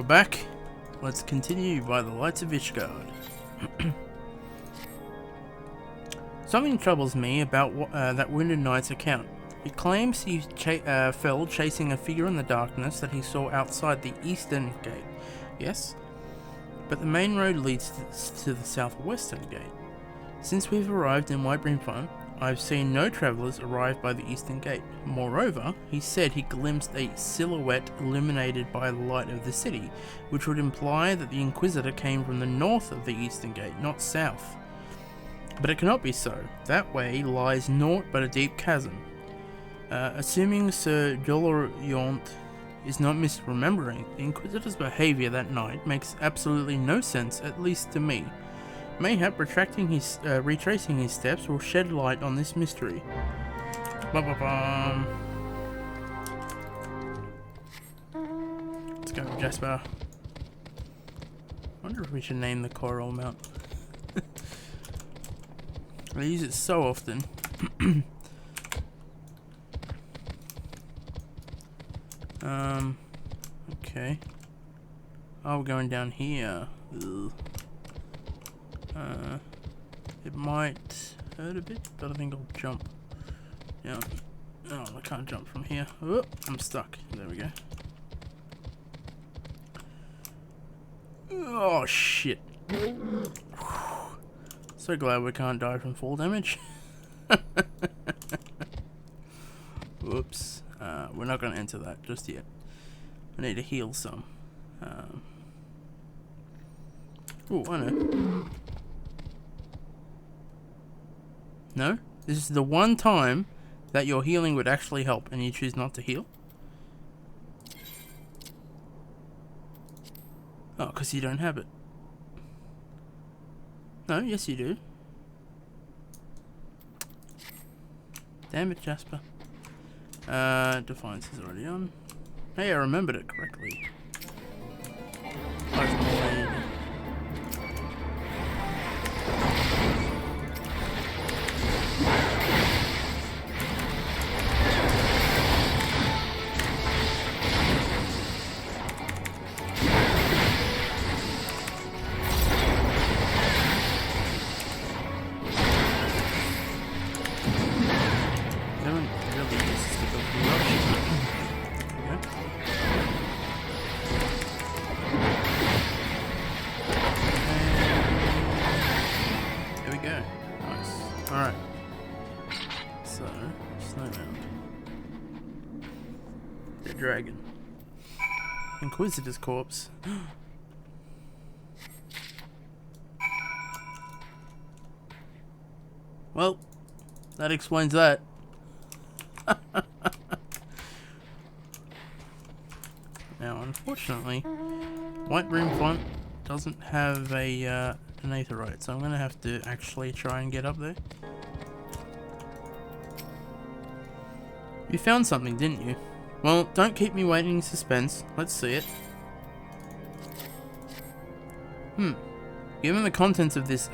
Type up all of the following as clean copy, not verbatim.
back. Let's continue by the lights of Ishgard. Something troubles me about that Wounded Knight's account. He claims he fell chasing a figure in the darkness that he saw outside the eastern gate. Yes? But the main road leads to the southwestern gate. Since we've arrived in Whitebreen Farm, I've seen no travellers arrive by the eastern gate. Moreover, he said he glimpsed a silhouette illuminated by the light of the city, which would imply that the Inquisitor came from the north of the eastern gate, not south. But it cannot be so. That way lies naught but a deep chasm. Assuming Sir Doloriant is not misremembering, the Inquisitor's behaviour that night makes absolutely no sense, at least to me. Mayhap retracing retracing his steps will shed light on this mystery. Let's go, Jasper. I wonder if we should name the coral mount. I use it so often. Okay. Oh, we're going down here. Ugh. It might hurt a bit, but I think I'll jump down. Oh, I can't jump from here. Oh, I'm stuck. There we go. Oh, shit. So glad we can't die from fall damage. Whoops. We're not going to enter that just yet. I need to heal some. Oh, I know. No? This is the one time that your healing would actually help and you choose not to heal? Oh, because you don't have it. No, yes you do. Damn it, Jasper. Defiance is already on. Hey, I remembered it correctly. Dragon. Inquisitor's corpse. Well, that explains that. Now, unfortunately, Whitebreen Font doesn't have a an aetheryte, so I'm gonna have to actually try and get up there. You found something, didn't you? Well, don't keep me waiting in suspense. Let's see it. Given the contents of this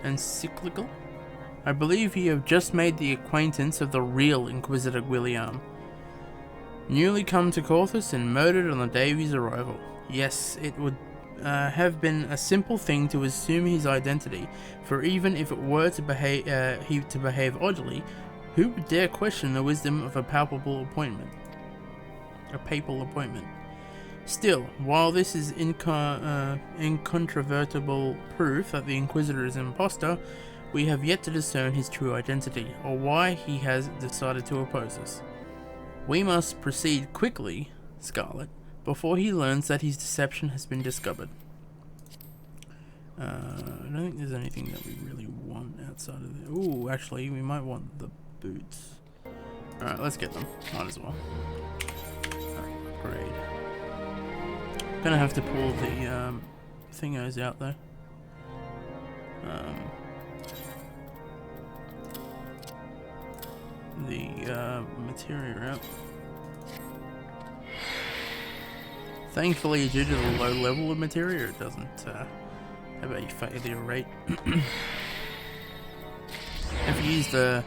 encyclical, I believe you have just made the acquaintance of the real Inquisitor William. Newly come to Corthus and murdered on the day of his arrival. Yes, it would have been a simple thing to assume his identity, for even if it were to behave oddly, who would dare question the wisdom of a papal appointment? Still, while this is incontrovertible proof that the Inquisitor is an impostor, we have yet to discern his true identity, or why he has decided to oppose us. We must proceed quickly, Scarlett, before he learns that his deception has been discovered. I don't think there's anything that we really want outside of there. Ooh, actually, we might want the boots. Alright, let's get them. Might as well. Upgrade. Gonna have to pull the thingos out though. The materia out. Thankfully, due to the low level of materia, it doesn't have a failure rate. If you use the...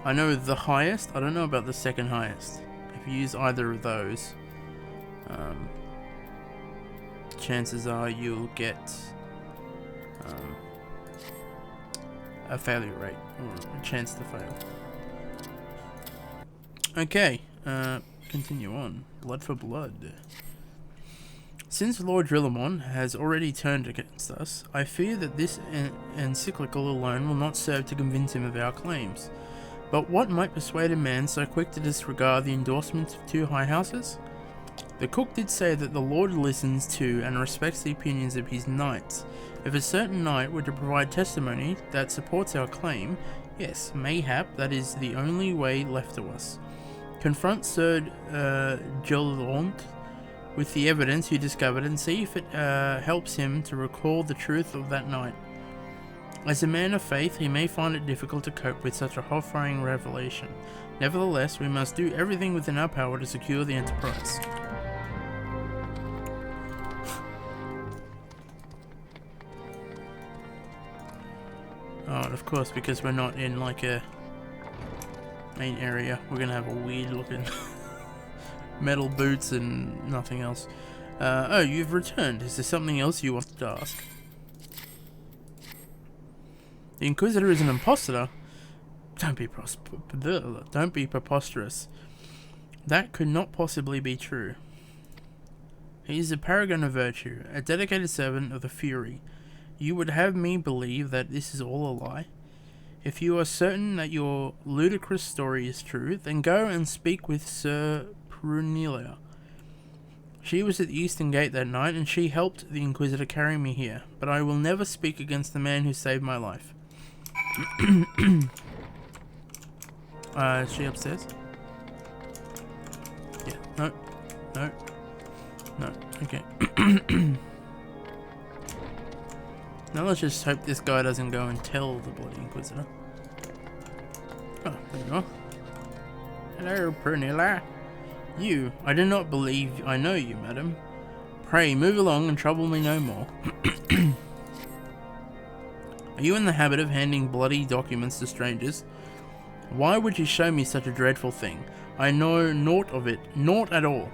I know the highest, I don't know about the second highest. If you use either of those, chances are you'll get a failure rate, or a chance to fail. Okay, continue on. Blood for blood. Since Lord Drillamon has already turned against us, I fear that this encyclical alone will not serve to convince him of our claims. But what might persuade a man so quick to disregard the endorsements of two high houses? The cook did say that the Lord listens to and respects the opinions of his knights. If a certain knight were to provide testimony that supports our claim, yes, mayhap that is the only way left to us. Confront Sir Jolont with the evidence you discovered and see if it helps him to recall the truth of that night. As a man of faith, he may find it difficult to cope with such a horrifying revelation. Nevertheless, we must do everything within our power to secure the enterprise. Oh, and of course, because we're not in like a main area, we're gonna have a weird looking metal boots and nothing else. Oh, you've returned. Is there something else you wanted to ask? The Inquisitor is an impostor? Don't be preposterous. That could not possibly be true. He is a paragon of virtue, a dedicated servant of the Fury. You would have me believe that this is all a lie? If you are certain that your ludicrous story is true, then go and speak with Sir Prunelia. She was at the Eastern Gate that night, and she helped the Inquisitor carry me here, but I will never speak against the man who saved my life. Is she upstairs? Yeah, no, no, no, okay. Now let's just hope this guy doesn't go and tell the bloody Inquisitor. Oh, there you are. Hello, Prunelia. You, I do not believe I know you, madam. Pray, move along and trouble me no more. Are you in the habit of handing bloody documents to strangers? Why would you show me such a dreadful thing? I know naught of it, naught at all.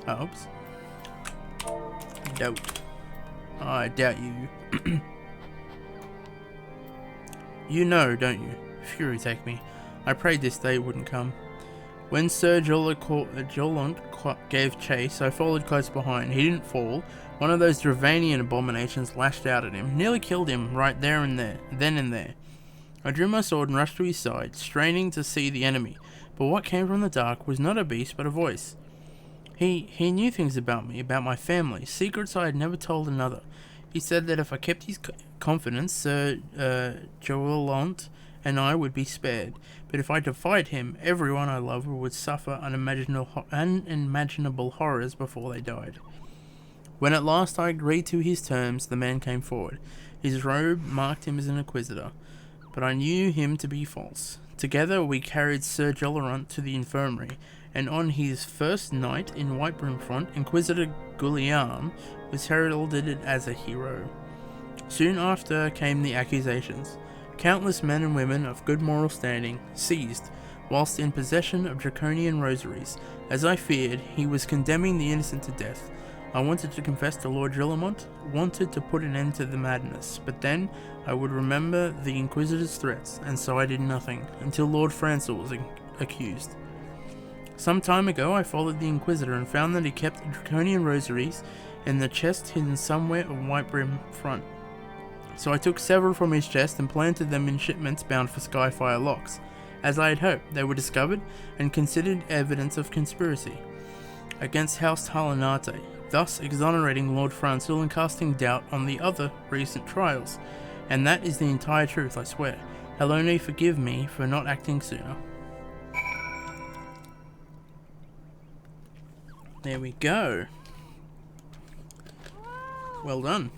Oops. Doubt. I doubt you. You know, don't you? Fury take me. I prayed this day wouldn't come. When Sir Jolont gave chase, I followed close behind. He didn't fall. One of those Dravanian abominations lashed out at him, nearly killed him right there and there, then and there. I drew my sword and rushed to his side, straining to see the enemy, but what came from the dark was not a beast but a voice. He knew things about me, about my family, secrets I had never told another. He said that if I kept his confidence, Sir Jolont and I would be spared, but if I defied him, everyone I loved would suffer unimaginable horrors before they died. When at last I agreed to his terms, the man came forward. His robe marked him as an Inquisitor, but I knew him to be false. Together we carried Sir Jolorant to the infirmary, and on his first night in Whitebrimfront, Inquisitor Gulliam was heralded as a hero. Soon after came the accusations. Countless men and women of good moral standing seized, whilst in possession of draconian rosaries. As I feared, he was condemning the innocent to death. I wanted to confess to Lord Drillamont, wanted to put an end to the madness, but then I would remember the Inquisitor's threats, and so I did nothing, until Lord Francel was accused. Some time ago I followed the Inquisitor and found that he kept draconian rosaries in the chest hidden somewhere on Whitebrimfront. So I took several from his chest and planted them in shipments bound for Skyfire locks. As I had hoped, they were discovered and considered evidence of conspiracy against House Talanate, thus exonerating Lord Francel and casting doubt on the other recent trials. And that is the entire truth, I swear. Helone, forgive me for not acting sooner. There we go. Well done.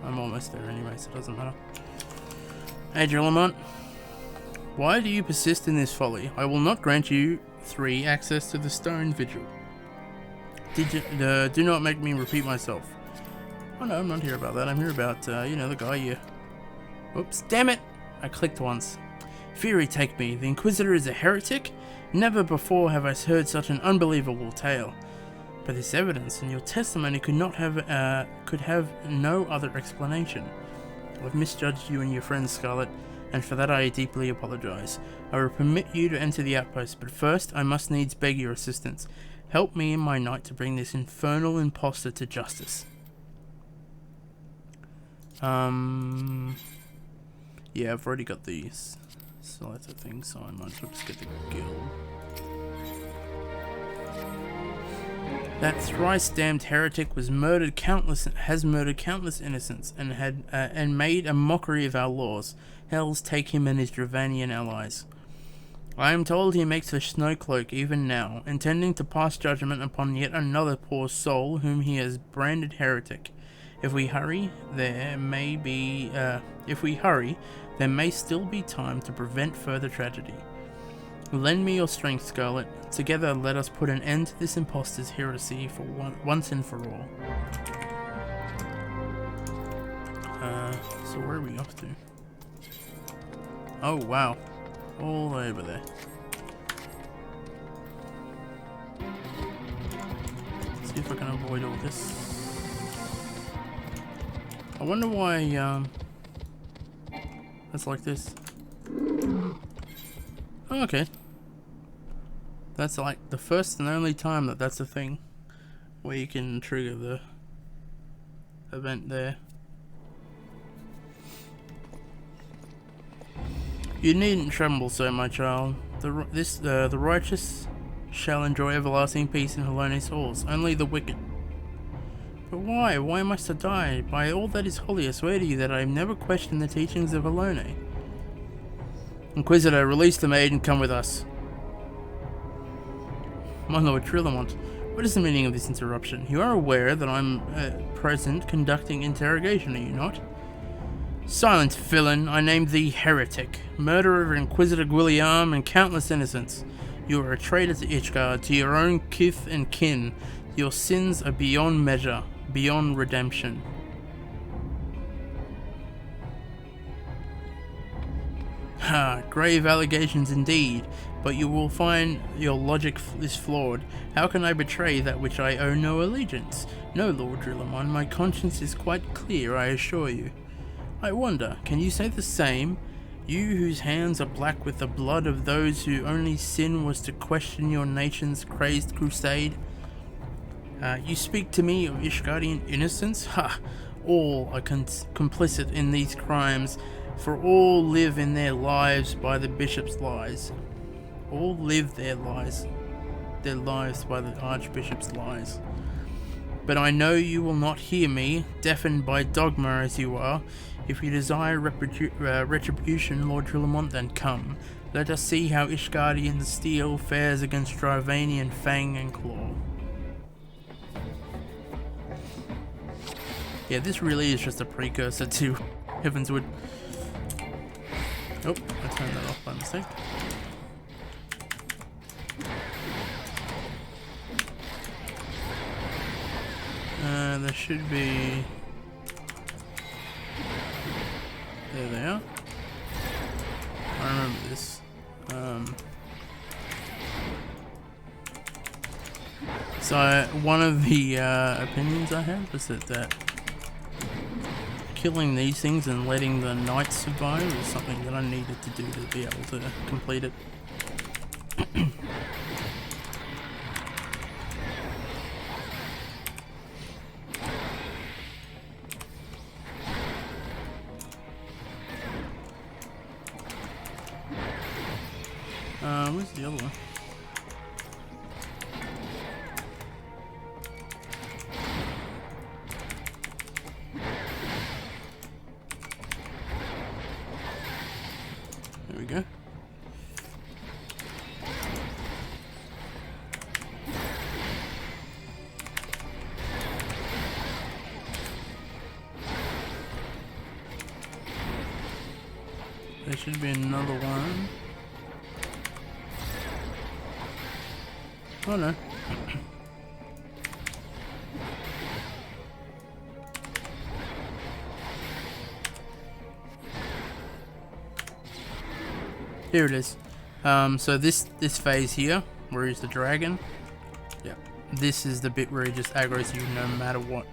I'm almost there anyway, so it doesn't matter. Hey, Drillamont. Why do you persist in this folly? I will not grant you 3. Access to the stone vigil. Do not make me repeat myself. Oh no, I'm not here about that. I'm here about, you know, the guy you... Whoops, damn it! I clicked once. Fury take me, the Inquisitor is a heretic? Never before have I heard such an unbelievable tale. But this evidence and your testimony could have no other explanation. I've misjudged you and your friend Scarlett, and for that I deeply apologize. I will permit you to enter the outpost, but first I must needs beg your assistance. Help me in my night to bring this infernal imposter to justice. Yeah, I've already got these selected things, so I might as well just get the guild. That thrice-damned heretic has murdered countless innocents, and made a mockery of our laws. Hells take him and his Dravanian allies. I am told he makes a snow cloak even now, intending to pass judgment upon yet another poor soul whom he has branded heretic. If we hurry, there may still be time to prevent further tragedy. Lend me your strength, Scarlett. Together, let us put an end to this impostor's heresy for once and for all. So where are we off to? Oh wow, all over there. Let's see if I can avoid all this. I wonder why that's like this. Oh, okay. That's like the first and only time that that's a thing where you can trigger the event there. You needn't tremble so, my child. The righteous shall enjoy everlasting peace in Heloni's halls. Only the wicked. But why? Why must I die? By all that is holy, I swear to you that I have never questioned the teachings of Helone. Inquisitor, release the maid and come with us. My Lord Trillamont, what is the meaning of this interruption? You are aware that I'm present conducting interrogation, are you not? Silent villain, I name thee heretic, murderer of Inquisitor Guilliam and countless innocents. You are a traitor to Ishgard, to your own kith and kin. Your sins are beyond measure, beyond redemption. Ha, grave allegations indeed, but you will find your logic is flawed. How can I betray that which I owe no allegiance? No, Lord Drillamon, my conscience is quite clear, I assure you. I wonder, can you say the same? You whose hands are black with the blood of those whose only sin was to question your nation's crazed crusade? You speak to me of Ishgardian innocence? Ha! All are complicit in these crimes, for all live in their lives by the bishop's lies. All live their lives by the archbishop's lies. But I know you will not hear me, deafened by dogma as you are. If you desire retribution, Lord Trillamont, then come. Let us see how Ishgardian steel fares against Dravanian fang and claw. Yeah, this really is just a precursor to Heavensward. Oh, I turned that off by mistake. There should be... There they are. I remember this. So one of the opinions I had was that killing these things and letting the knights survive was something that I needed to do to be able to complete it. Where's the other one? There we go. There should be another one. Oh no. Here it is. So this phase here, where he's the dragon, yeah, this is the bit where he just aggroes you no matter what.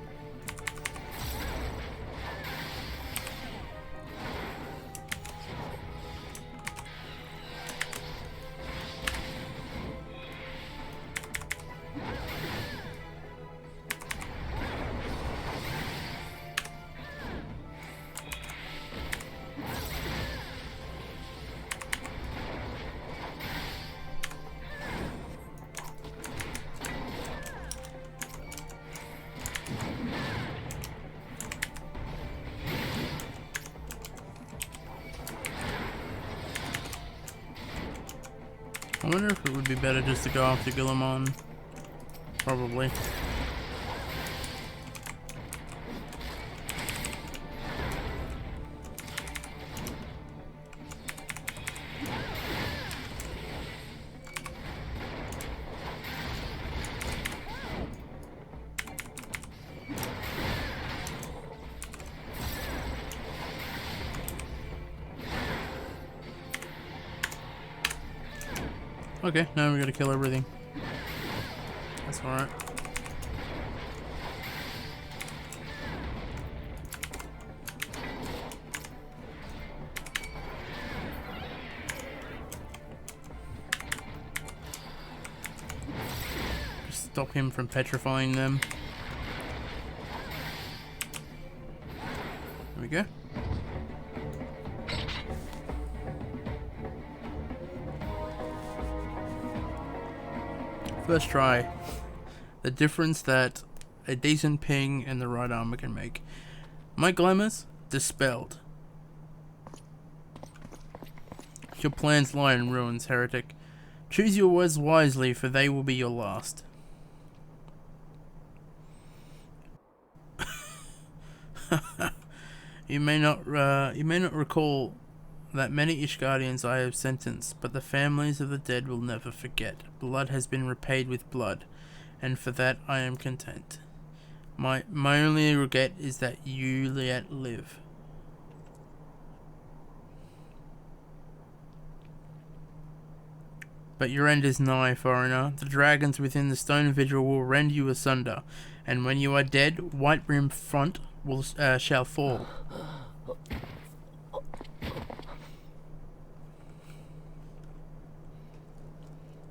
I wonder if it would be better just to go after Guillemon. Probably. Okay, now we gotta kill everything. That's alright. Just stop him from petrifying them. There we go. First try. The difference that a decent ping and the right armor can make. My glamours dispelled. Your plans lie in ruins, heretic. Choose your words wisely, for they will be your last. You may not recall that many Ishgardians I have sentenced, but the families of the dead will never forget. Blood has been repaid with blood, and for that I am content. My only regret is that you yet live. But your end is nigh, foreigner. The dragons within the stone vigil will rend you asunder, and when you are dead, Whiterim front will shall fall.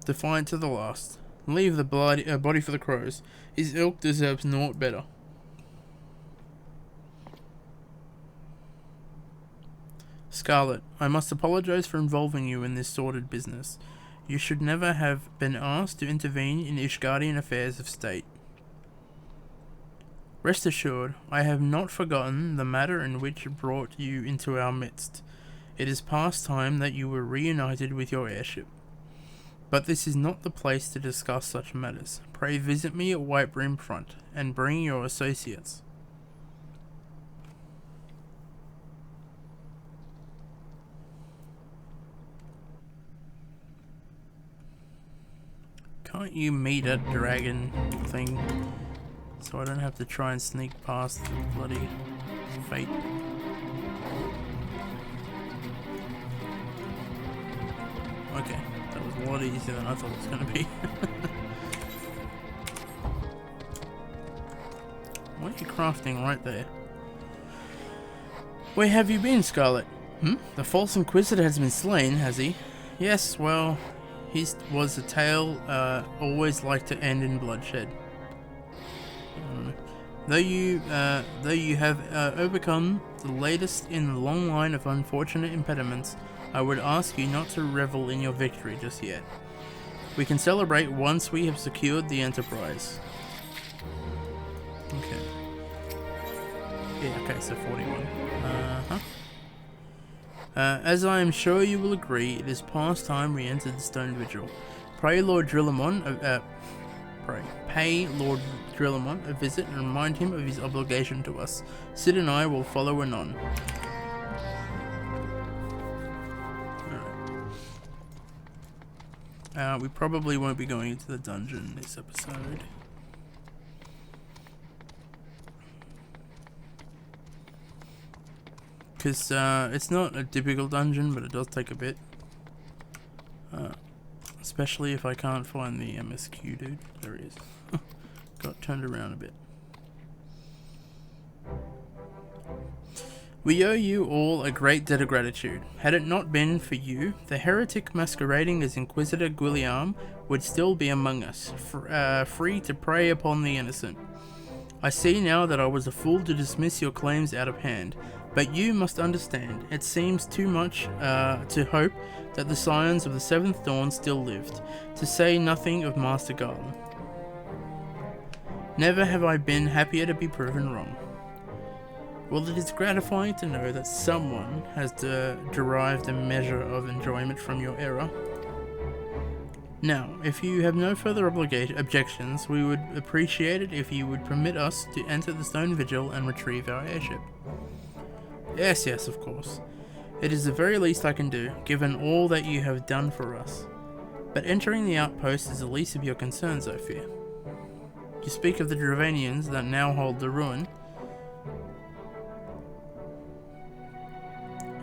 Defiant to the last. Leave the body for the crows. His ilk deserves naught better. Scarlett, I must apologize for involving you in this sordid business. You should never have been asked to intervene in Ishgardian affairs of state. Rest assured, I have not forgotten the matter in which brought you into our midst. It is past time that you were reunited with your heirship. But this is not the place to discuss such matters. Pray visit me at Whiterim Front, and bring your associates. Can't you meet a dragon thing? So I don't have to try and sneak past the bloody fate. Okay. That was a lot easier than I thought it was going to be. What are you crafting right there? Where have you been, Scarlett? The false inquisitor has been slain, has he? Yes, well, his was a tale always like to end in bloodshed. Though you have overcome the latest in the long line of unfortunate impediments, I would ask you not to revel in your victory just yet. We can celebrate once we have secured the Enterprise. Okay. Yeah, okay, so 41. As I am sure you will agree, it is past time we entered the Stone Vigil. Pray Lord Drillamon a visit and remind him of his obligation to us. Sid and I will follow anon. We probably won't be going into the dungeon this episode. Because it's not a typical dungeon, but it does take a bit. Especially if I can't find the MSQ dude. There he is. Got turned around a bit. We owe you all a great debt of gratitude. Had it not been for you, the heretic masquerading as Inquisitor Guilliam would still be among us, free to prey upon the innocent. I see now that I was a fool to dismiss your claims out of hand, but you must understand, it seems too much to hope that the scions of the Seventh Dawn still lived, to say nothing of Master Garland. Never have I been happier to be proven wrong. Well, it is gratifying to know that someone has derived a measure of enjoyment from your error. Now, if you have no further objections, we would appreciate it if you would permit us to enter the Stone Vigil and retrieve our airship. Yes, of course. It is the very least I can do, given all that you have done for us. But entering the outpost is the least of your concerns, I fear. You speak of the Dravanians that now hold the ruin.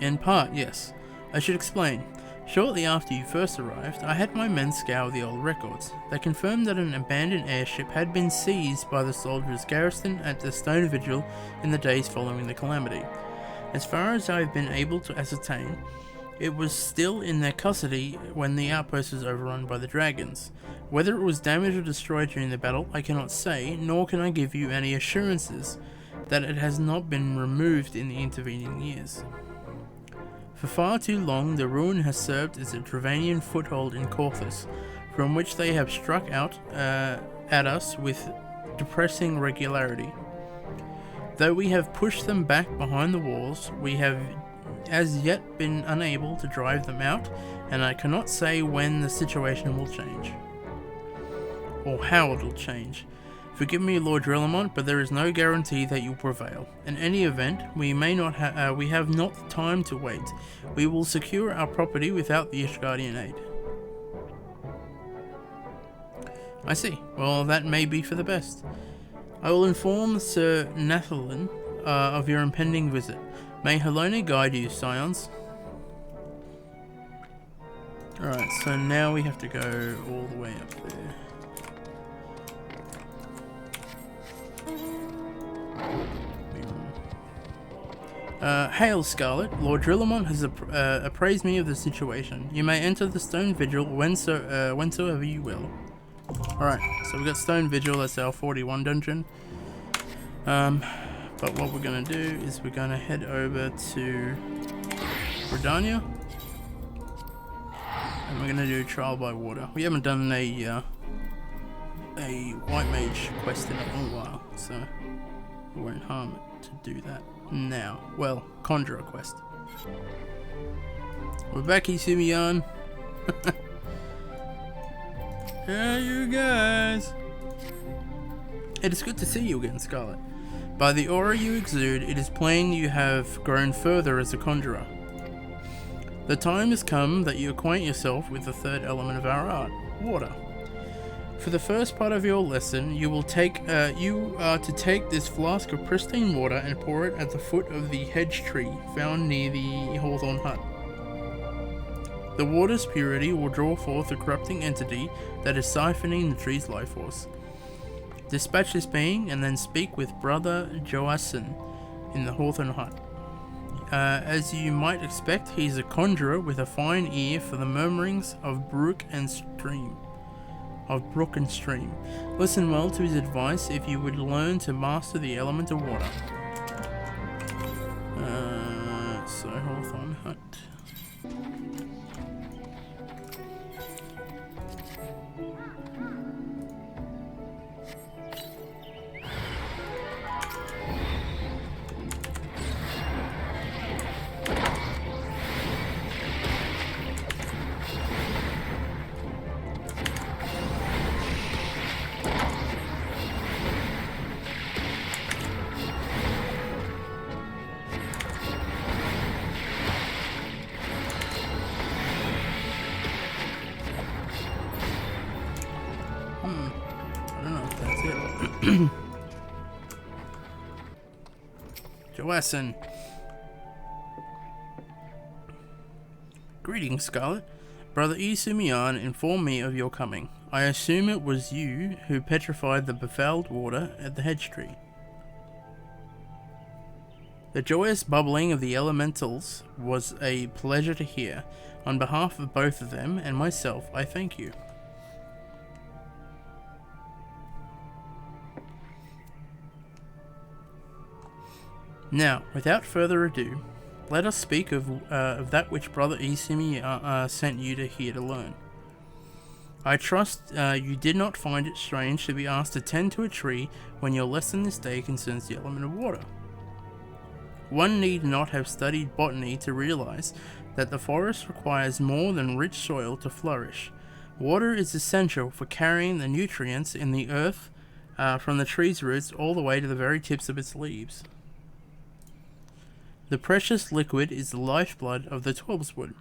In part, yes. I should explain. Shortly after you first arrived, I had my men scour the old records. They confirmed that an abandoned airship had been seized by the soldiers garrisoned at the Stone Vigil in the days following the calamity. As far as I have been able to ascertain, it was still in their custody when the outpost was overrun by the dragons. Whether it was damaged or destroyed during the battle, I cannot say, nor can I give you any assurances that it has not been removed in the intervening years. For far too long, the ruin has served as a Dravanian foothold in Corthus, from which they have struck out at us with depressing regularity. Though we have pushed them back behind the walls, we have as yet been unable to drive them out, and I cannot say when the situation will change. Or how it will change. Forgive me, Lord Drelamont, but there is no guarantee that you'll prevail. In any event, we have not time to wait. We will secure our property without the Ishgardian aid. I see. Well, that may be for the best. I will inform Sir Nathalin of your impending visit. May Helona guide you, scions. Alright, so now we have to go all the way up there. Hail, Scarlett. Lord Drelamont has appraised me of the situation. You may enter the Stone Vigil whensoever you will. Alright, so we've got Stone Vigil, that's our 41 dungeon. But what we're going to do is we're going to head over to Redania. And we're going to do Trial by Water. We haven't done a White Mage quest in a long while, so it won't harm it to do that now. Well, Conjurer quest. We're back, Isumiyan. Hey, you guys. It is good to see you again, Scarlett. By the aura you exude, it is plain you have grown further as a conjurer. The time has come that you acquaint yourself with the third element of our art, water. For the first part of your lesson, you are to take this flask of pristine water and pour it at the foot of the hedge tree found near the Hawthorn hut. The water's purity will draw forth a corrupting entity that is siphoning the tree's life force. Dispatch this being and then speak with Brother Joassen in the Hawthorn hut. As you might expect, he is a conjurer with a fine ear for the murmurings of brook and stream. Listen well to his advice if you would learn to master the element of water. So Hawthorn hut. Joassin. Greetings, Scarlett. Brother Isumian informed me of your coming. I assume it was you who petrified the befouled water at the hedge tree. The joyous bubbling of the elementals was a pleasure to hear. On behalf of both of them and myself, I thank you. Now, without further ado, let us speak of that which Brother Isimi sent you here to learn. I trust you did not find it strange to be asked to tend to a tree when your lesson this day concerns the element of water. One need not have studied botany to realize that the forest requires more than rich soil to flourish. Water is essential for carrying the nutrients in the earth from the tree's roots all the way to the very tips of its leaves. The precious liquid is the lifeblood of the Twelveswood.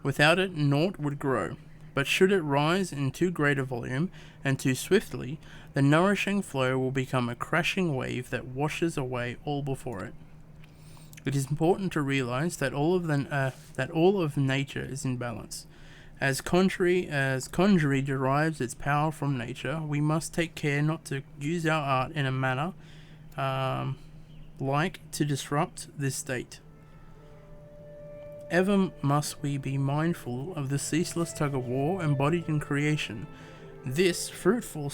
Without it, naught would grow. But should it rise in too great a volume and too swiftly, the nourishing flow will become a crashing wave that washes away all before it. It is important to realize that all of nature is in balance. As conjury derives its power from nature, we must take care not to use our art in a manner like to disrupt this state. Ever must we be mindful of the ceaseless tug-of-war embodied in creation, this fruitful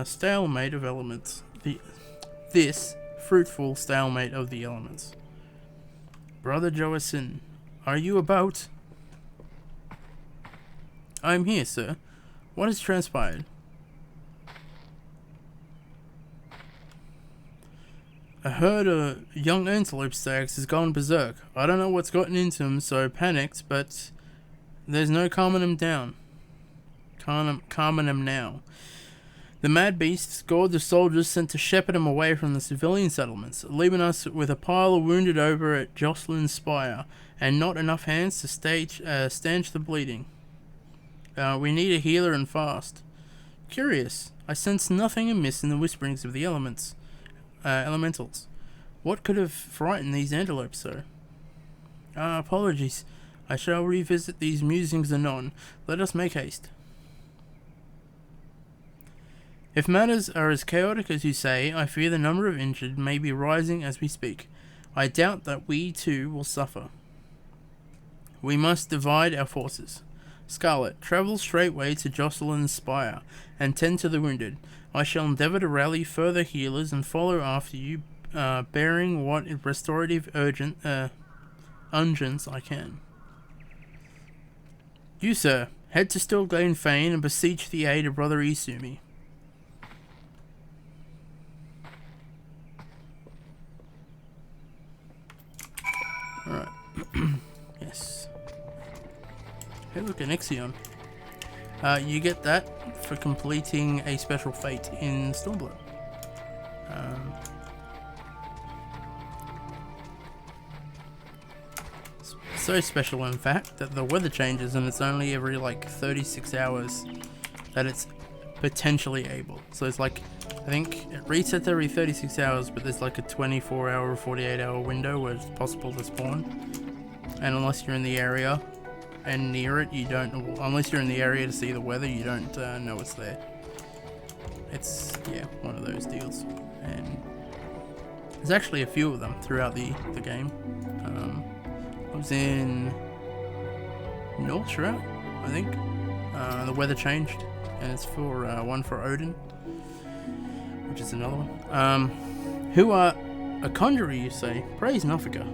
stalemate of elements. Brother Joassin, are you about? I am here, sir. What has transpired? I heard a young antelope stags has gone berserk. I don't know what's gotten into him, so panicked, but there's no calming him down. Calming him now. The mad beast scored the soldiers sent to shepherd him away from the civilian settlements, leaving us with a pile of wounded over at Jocelyn's Spire, and not enough hands to stanch the bleeding. We need a healer and fast. Curious, I sense nothing amiss in the whisperings of the elementals. What could have frightened these antelopes so? Apologies. I shall revisit these musings anon. Let us make haste. If matters are as chaotic as you say, I fear the number of injured may be rising as we speak. I doubt that we too will suffer. We must divide our forces. Scarlett, travel straightway to Jocelyn's Spire, and tend to the wounded. I shall endeavour to rally further healers and follow after you, bearing what restorative unguents I can. You, sir, head to Stillglane Fane and beseech the aid of Brother Isumi. Alright. Yes. Hey, look, an Ixion. You get that for completing a special fate in Stormblood. So special, in fact, that the weather changes and it's only every like 36 hours that it's potentially able. So it's like, I think it resets every 36 hours, but there's like a 24-hour or 48-hour window where it's possible to spawn. And unless you're in the area and near it, you don't, unless you're in the area to see the weather, you don't know it's there. It's, yeah, one of those deals. And there's actually a few of them throughout the game. I was in North Shroud, I think. The weather changed, and it's for one for Odin, which is another one. Who are a conjurer, you say? Praise Nothica.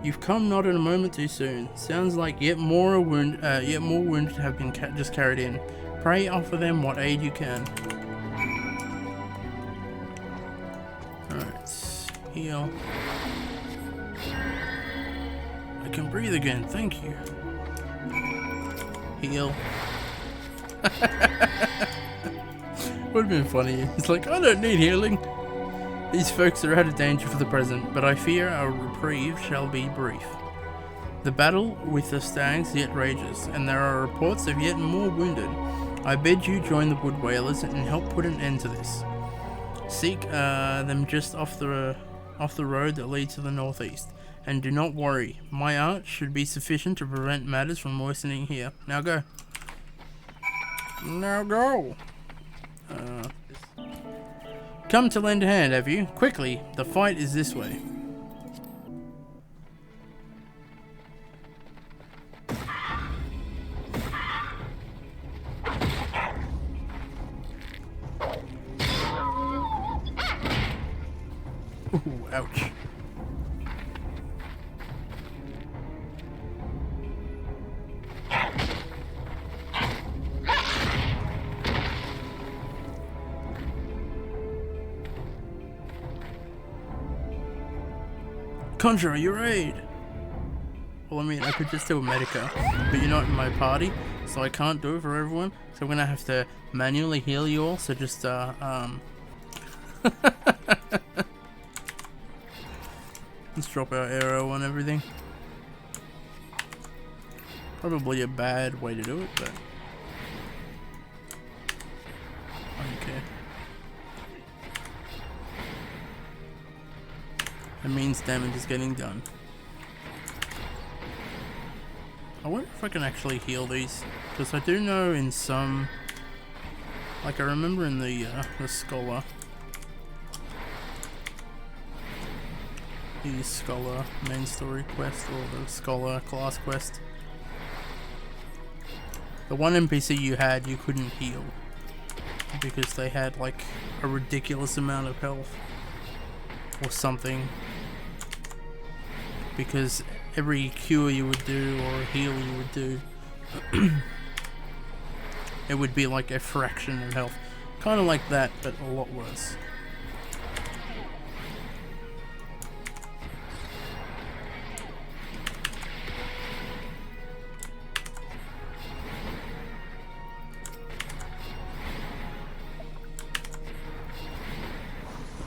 You've come not in a moment too soon. Sounds like yet more wounded have been just carried in. Pray offer them what aid you can. Alright, heal. I can breathe again, thank you. Heal. Would have been funny. It's like, I don't need healing. These folks are out of danger for the present, but I fear our reprieve shall be brief. The battle with the stags yet rages, and there are reports of yet more wounded. I bid you join the wood whalers and help put an end to this. Seek them just off the off the road that leads to the northeast. And do not worry, my art should be sufficient to prevent matters from worsening here. Now go. Now go! Come to lend a hand, have you? Quickly, the fight is this way. Ooh, ouch. Conjurer, your aid! Well, I mean, I could just do a Medica, but you're not in my party, so I can't do it for everyone, so I'm gonna have to manually heal you all, so just, let's drop our arrow on everything. Probably a bad way to do it, but I don't care. It means damage is getting done. I wonder if I can actually heal these, because I do know in some, like I remember in the Scholar, the Scholar main story quest, or the Scholar class quest, the one NPC you had, you couldn't heal, because they had like a ridiculous amount of health, or something. Because every cure you would do or a heal you would do, it would be like a fraction of health. Kind of like that, but a lot worse.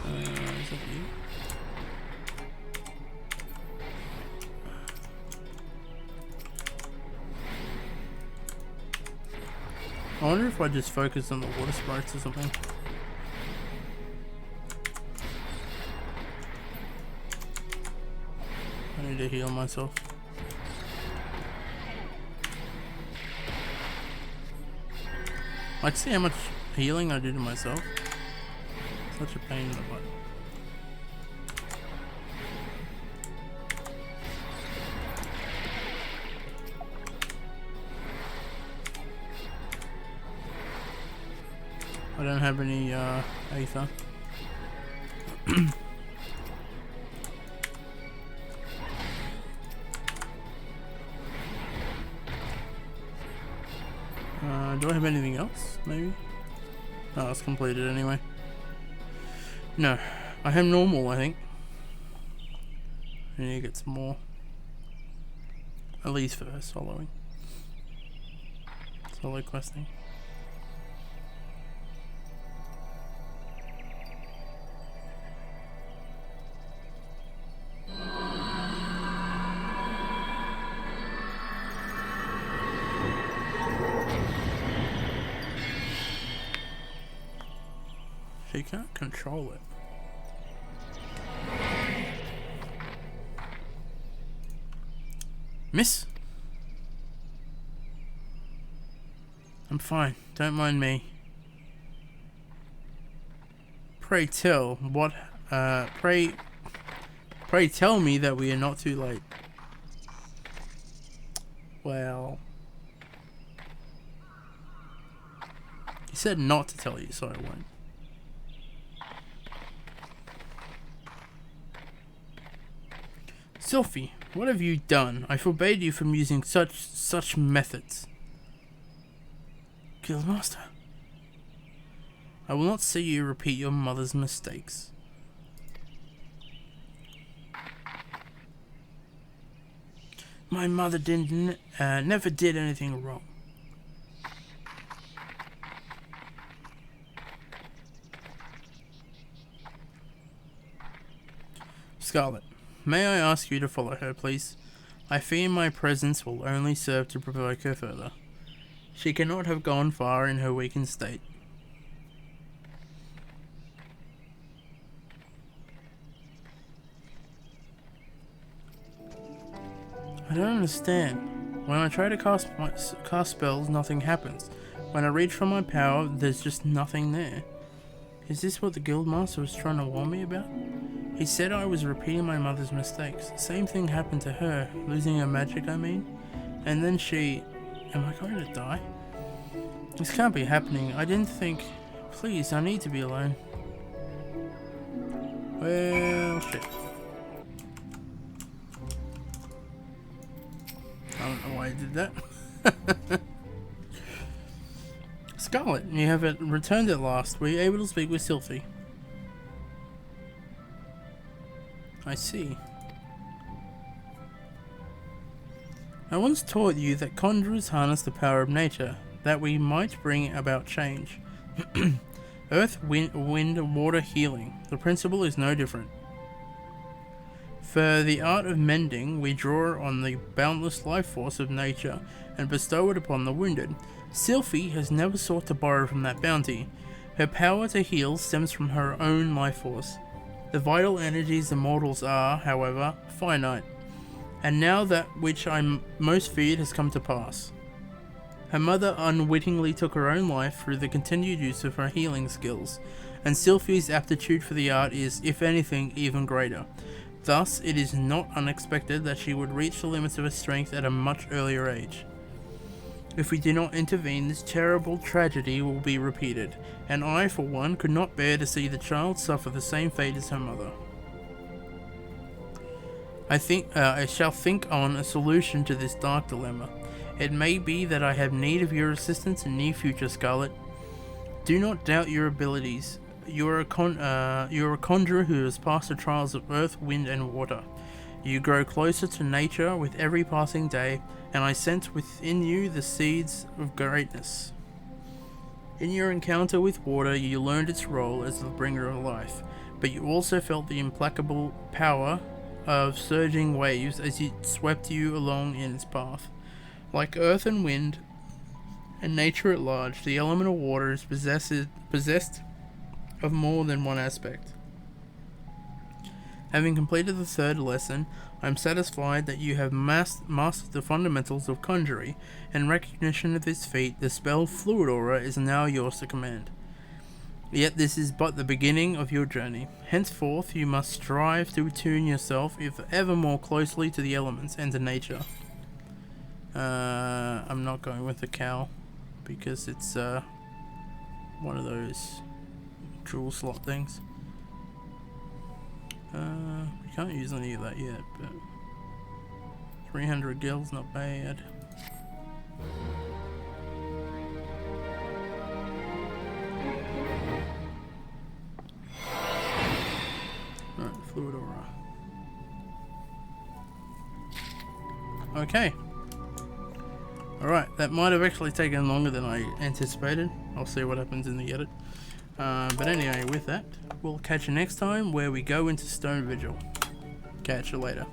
Is that you? I wonder if I just focus on the water sprites or something. I need to heal myself. Like, see how much healing I do to myself? Such a pain in the butt. I don't have any Aether. Do I have anything else? Maybe? Oh, it's completed anyway. No, I have normal, I think. I need to get some more. At least for soloing. Solo questing. She can't control it. Miss? I'm fine. Don't mind me. Pray tell what pray tell me that we are not too late. Well, you said not to tell you, so I won't. Sylphie, what have you done? I forbade you from using such methods. Guildmaster, I will not see you repeat your mother's mistakes. My mother never did anything wrong. Scarlett, may I ask you to follow her, please? I fear my presence will only serve to provoke her further. She cannot have gone far in her weakened state. I don't understand. When I try to cast spells, nothing happens. When I reach for my power, there's just nothing there. Is this what the Guildmaster was trying to warn me about? He said I was repeating my mother's mistakes. The same thing happened to her, losing her magic, I mean. And then she... Am I going to die? This can't be happening. I didn't think... Please, I need to be alone. Well, shit. I don't know why I did that. Scarlett, you have returned at last. Were you able to speak with Sylphie? I see. I once taught you that conjurers harness the power of nature, that we might bring about change. Earth, wind, water, healing. The principle is no different. For the art of mending, we draw on the boundless life force of nature and bestow it upon the wounded. Sylphie has never sought to borrow from that bounty. Her power to heal stems from her own life force. The vital energies of mortals are, however, finite. And now that which I most feared has come to pass. Her mother unwittingly took her own life through the continued use of her healing skills, and Sylphie's aptitude for the art is, if anything, even greater. Thus, it is not unexpected that she would reach the limits of her strength at a much earlier age. If we do not intervene, this terrible tragedy will be repeated, and I, for one, could not bear to see the child suffer the same fate as her mother. I shall think on a solution to this dark dilemma. It may be that I have need of your assistance in near future, Scarlett. Do not doubt your abilities. You are a conjurer who has passed the trials of earth, wind, and water. You grow closer to nature with every passing day, and I sense within you the seeds of greatness. In your encounter with water, you learned its role as the bringer of life, but you also felt the implacable power of surging waves as it swept you along in its path. Like earth and wind, and nature at large, the element of water is possessed of more than one aspect. Having completed the third lesson, I am satisfied that you have mastered the fundamentals of conjuring. In recognition of this feat, the spell Fluid Aura is now yours to command. Yet this is but the beginning of your journey. Henceforth, you must strive to attune yourself ever more closely to the elements and to nature. I'm not going with the cow because it's one of those jewel slot things. We can't use any of that yet, but 300 gills, not bad. Alright, Fluid Aura. Okay. Alright, that might have actually taken longer than I anticipated. I'll see what happens in the edit. But anyway, with that, we'll catch you next time where we go into Stone Vigil. Catch you later.